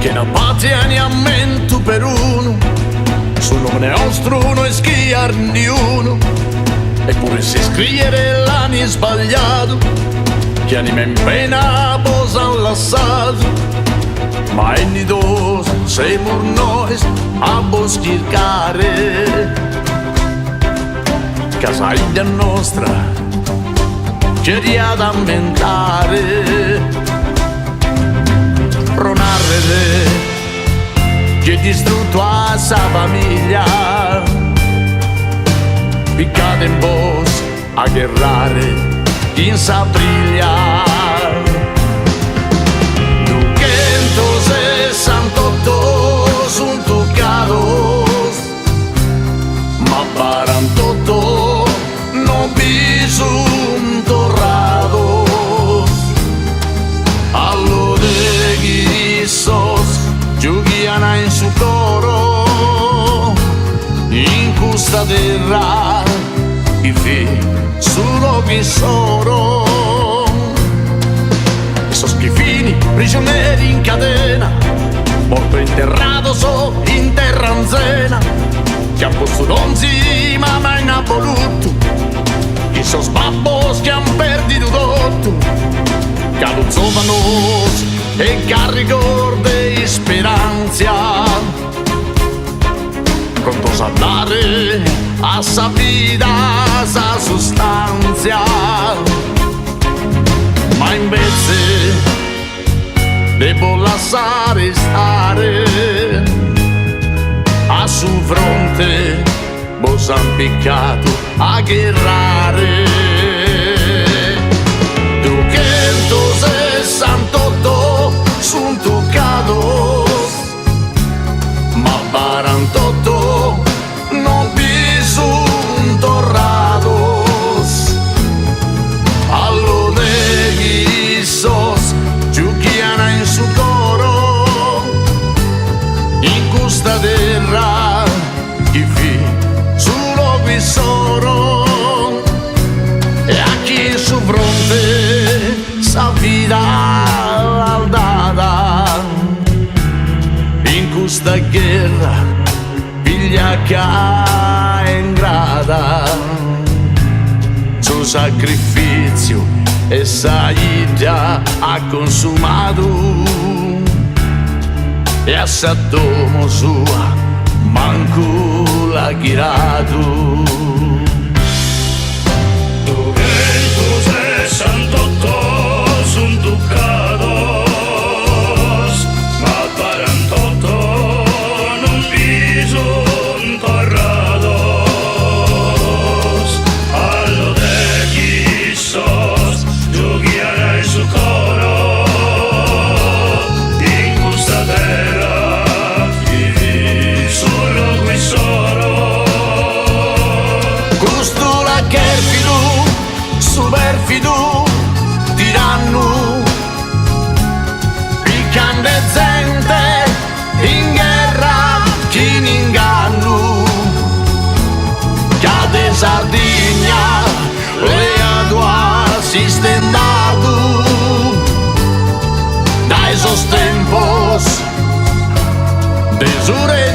che non pateniamento per uno, su nome nostro non è schiar niuno, eppure se scrivere l'anni sbagliato, che anima in pena posa lasciato, ma è nidoso siamo noi a boschircare, casaglia nostra c'è da inventare. Pronarre che distrutto a sa famiglia, piccate in bosco a guerrare in Sabriglia. 268 son toccados, ma 48 no son torrados. Allo de guisos giugiana in su coro, in custa terra i figli solo che soro. E so schifini prigionieri in catena, morto interrato so in terra anzena, che han posto donzi ma mai n'ha voluto, i so sbabbos che han perduto tutto, caluzzovanos e carico di speranza, prontos a dare a sa vita, a sa sostanza, ma invece devo lasciare stare a su fronte, vos han piccato a guerrare. 268 son toccados, ma 48 no son torrados. Allo de guisos giugiana in su coro, in custa terra chi fi solo qui soro, e a chi in su fronte sa vita aldata, in custa guerra piglia che è ingrata, suo sacrificio e sa idea ha consumato, e a sa domo sua manco l'ha chirato. 268 son toccados, ma 48 non son torrados. Allo de guisos giugiana in su coro, in custa terra vivi solo qui soro. Costula che fidu superfidu tiranno, piccante gente in guerra chi in inganno, cade Sardegna le adua sistemato dai sos tempos desure